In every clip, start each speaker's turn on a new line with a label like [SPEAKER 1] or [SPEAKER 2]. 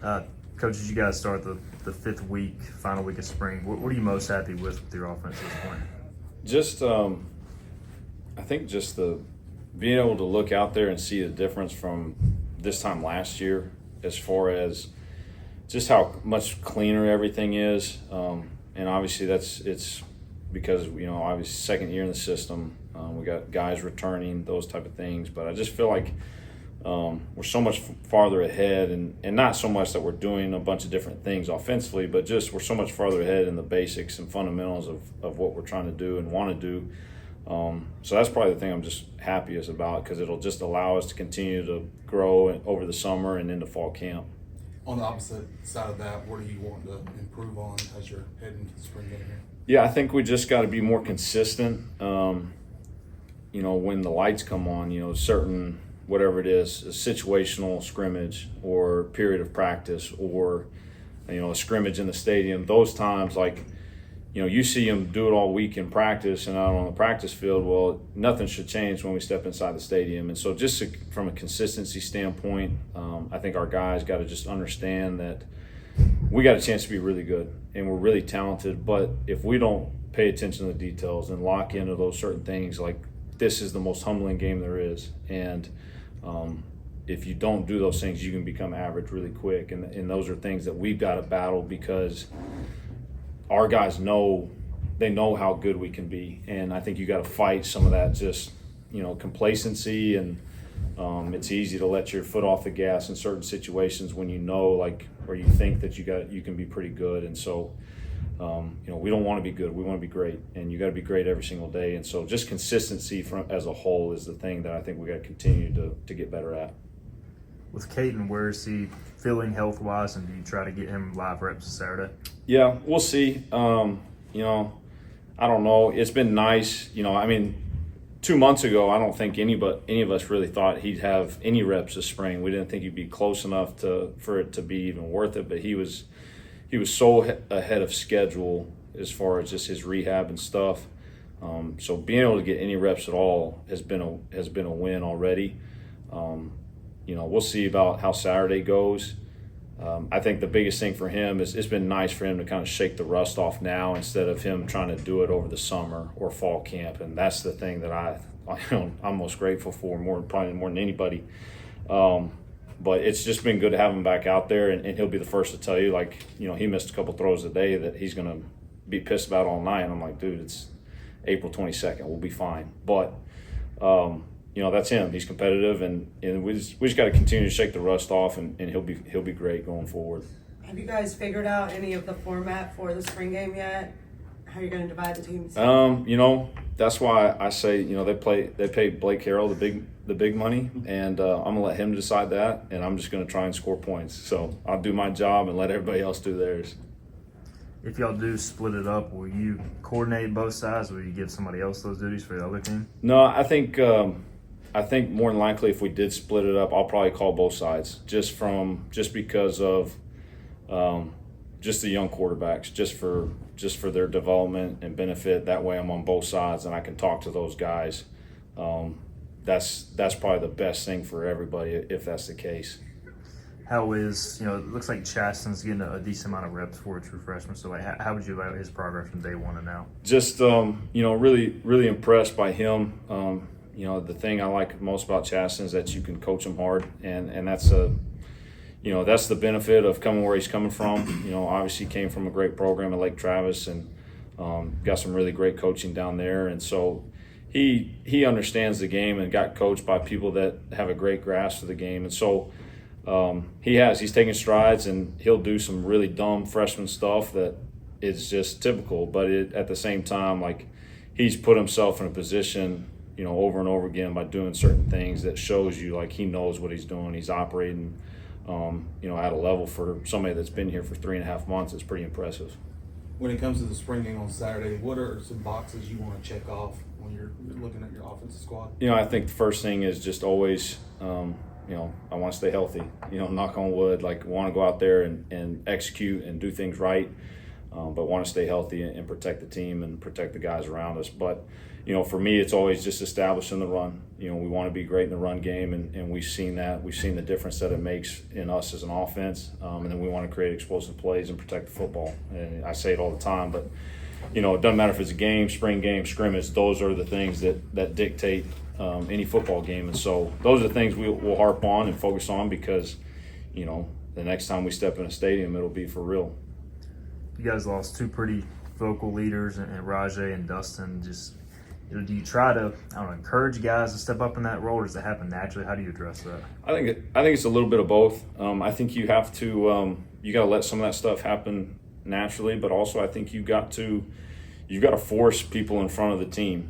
[SPEAKER 1] Coach, as you guys start the fifth week, final week of spring, what are you most happy with your offense at this point?
[SPEAKER 2] Just, I think just the being able to look out there and see the difference from this time last year, as far as just how much cleaner everything is, and obviously it's because obviously second year in the system, we got guys returning, those type of things. But I just feel like we're so much farther ahead, and not so much that we're doing a bunch of different things offensively, but just we're so much farther ahead in the basics and fundamentals of what we're trying to do and want to do. So that's probably the thing I'm just happiest about, because it'll just allow us to continue to grow over the summer and into fall camp.
[SPEAKER 3] On the opposite side of that, what do you want to improve on as you're heading to the spring game here?
[SPEAKER 2] Yeah, I think we just got to be more consistent. When the lights come on, certain whatever it is, a situational scrimmage or period of practice, or a scrimmage in the stadium. Those times, you see them do it all week in practice and out on the practice field. Well, nothing should change when we step inside the stadium. And so just from a consistency standpoint, I think our guys got to just understand that we got a chance to be really good and we're really talented. But if we don't pay attention to the details and lock into those certain things, like this is the most humbling game there is. And if you don't do those things, you can become average really quick. And those are things that we've got to battle, because our guys know how good we can be. And I think you got to fight some of that just, complacency. And it's easy to let your foot off the gas in certain situations when or you think that you can be pretty good. And so, we don't want to be good. We want to be great. And you got to be great every single day. And so just consistency as a whole is the thing that I think we got to continue to get better at.
[SPEAKER 1] With Caden, where is he feeling health-wise, and do you try to get him live reps Saturday?
[SPEAKER 2] Yeah, we'll see. I don't know. It's been nice. 2 months ago, I don't think any of us really thought he'd have any reps this spring. We didn't think he'd be close enough for it to be even worth it. But he was so ahead of schedule as far as just his rehab and stuff. So being able to get any reps at all has been a win already. We'll see about how Saturday goes. I think the biggest thing for him is it's been nice for him to kind of shake the rust off now, instead of him trying to do it over the summer or fall camp. And that's the thing that I'm most grateful for, probably more than anybody. But it's just been good to have him back out there, and he'll be the first to tell you, he missed a couple throws a day that he's going to be pissed about all night. And I'm like, dude, it's April 22nd. We'll be fine. But, that's him. He's competitive, and we just got to continue to shake the rust off, and he'll be great going forward.
[SPEAKER 4] Have you guys figured out any of the format for the spring game yet? How you're going to divide the teams?
[SPEAKER 2] That's why I say, they pay Blake Harrell the big money, and I'm gonna let him decide that, and I'm just gonna try and score points. So I'll do my job and let everybody else do theirs.
[SPEAKER 1] If y'all do split it up, will you coordinate both sides, or will you give somebody else those duties for the other team?
[SPEAKER 2] No, I think more than likely, if we did split it up, I'll probably call both sides, just because of just the young quarterbacks, just for their development and benefit. That way I'm on both sides and I can talk to those guys. That's probably the best thing for everybody if that's the case.
[SPEAKER 1] How is, it looks like Chasten's getting a decent amount of reps for a true freshman. So how would you evaluate his progress from day one and now?
[SPEAKER 2] Just, really, really impressed by him. The thing I like most about Chasten is that you can coach him hard, and that's that's the benefit of coming where he's coming from. Obviously came from a great program at Lake Travis, and got some really great coaching down there. And so he understands the game and got coached by people that have a great grasp of the game. And so he's taking strides, and he'll do some really dumb freshman stuff that is just typical. But at the same time, he's put himself in a position, over and over again by doing certain things that shows you he knows what he's doing. He's operating at a level for somebody that's been here for 3.5 months. It's pretty impressive.
[SPEAKER 3] When it comes to the spring game on Saturday, what are some boxes you want to check off when you're looking at your offensive squad?
[SPEAKER 2] I think the first thing is just always, I want to stay healthy. Knock on wood. Want to go out there and execute and do things right. but want to stay healthy and protect the team and protect the guys around us. But, you know, for me, it's always just establishing the run. You know, we want to be great in the run game, and we've seen that. We've seen the difference that it makes in us as an offense, and then we want to create explosive plays and protect the football. And I say it all the time, but, you know, it doesn't matter if it's a game, spring game, scrimmage. Those are the things that dictate any football game. And so those are the things we'll harp on and focus on because, you know, the next time we step in a stadium, it'll be for real.
[SPEAKER 1] You guys lost two pretty vocal leaders, and Rajay and Dustin. Just, you know, do you try to, I don't know, encourage guys to step up in that role, or does it happen naturally? How do you address that?
[SPEAKER 2] I think it's a little bit of both. I think you have to you got to let some of that stuff happen naturally, but also I think you got to force people in front of the team.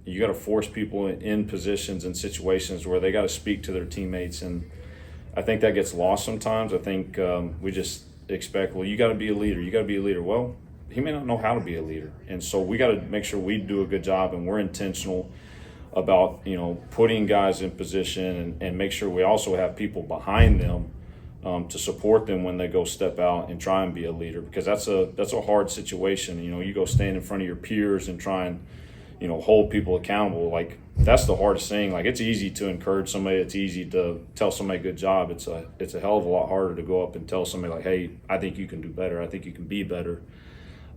[SPEAKER 2] You got to force people in positions and situations where they got to speak to their teammates, and I think that gets lost sometimes. I think we just expect, well, you got to be a leader. You got to be a leader. Well, he may not know how to be a leader, and so we got to make sure we do a good job, and we're intentional about, you know, putting guys in position and make sure we also have people behind them to support them when they go step out and try and be a leader, because that's a hard situation. You know, you go stand in front of your peers and try and, you know, hold people accountable. Like, that's the hardest thing. Like, it's easy to encourage somebody. It's easy to tell somebody good job. It's a hell of a lot harder to go up and tell somebody like, hey, I think you can do better. I think you can be better.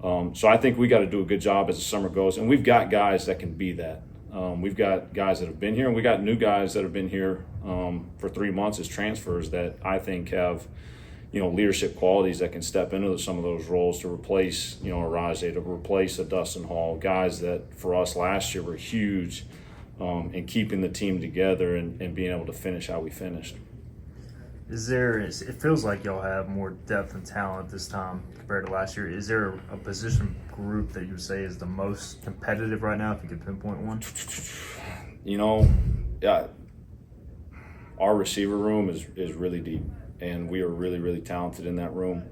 [SPEAKER 2] So I think we got to do a good job as the summer goes, and we've got guys that can be that. We've got guys that have been here, and we got new guys that have been here for 3 months as transfers that I think have, you know, leadership qualities that can step into some of those roles to replace, you know, a Rajay, to replace a Dustin Hall, guys that for us last year were huge in keeping the team together and being able to finish how we finished.
[SPEAKER 1] It feels like y'all have more depth and talent this time compared to last year. Is there a position group that you would say is the most competitive right now, if you could pinpoint one?
[SPEAKER 2] You know, yeah, our receiver room is really deep, and we are really, really talented in that room.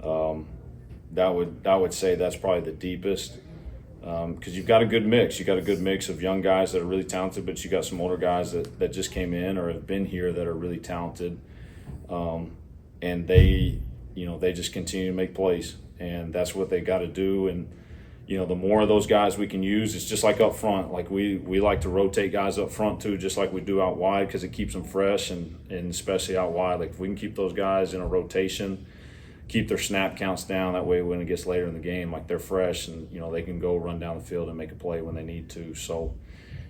[SPEAKER 2] I would say that's probably the deepest, because you've got a good mix. You got a good mix of young guys that are really talented, but you got some older guys that just came in or have been here that are really talented. And they just continue to make plays, and that's what they got to do. And, you know, the more of those guys we can use, it's just like up front. Like we like to rotate guys up front too, just like we do out wide, because it keeps them fresh, and especially out wide. Like, if we can keep those guys in a rotation, keep their snap counts down, that way when it gets later in the game, like, they're fresh and, you know, they can go run down the field and make a play when they need to. So,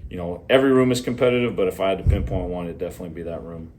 [SPEAKER 2] you know, every room is competitive, but if I had to pinpoint one, it'd definitely be that room.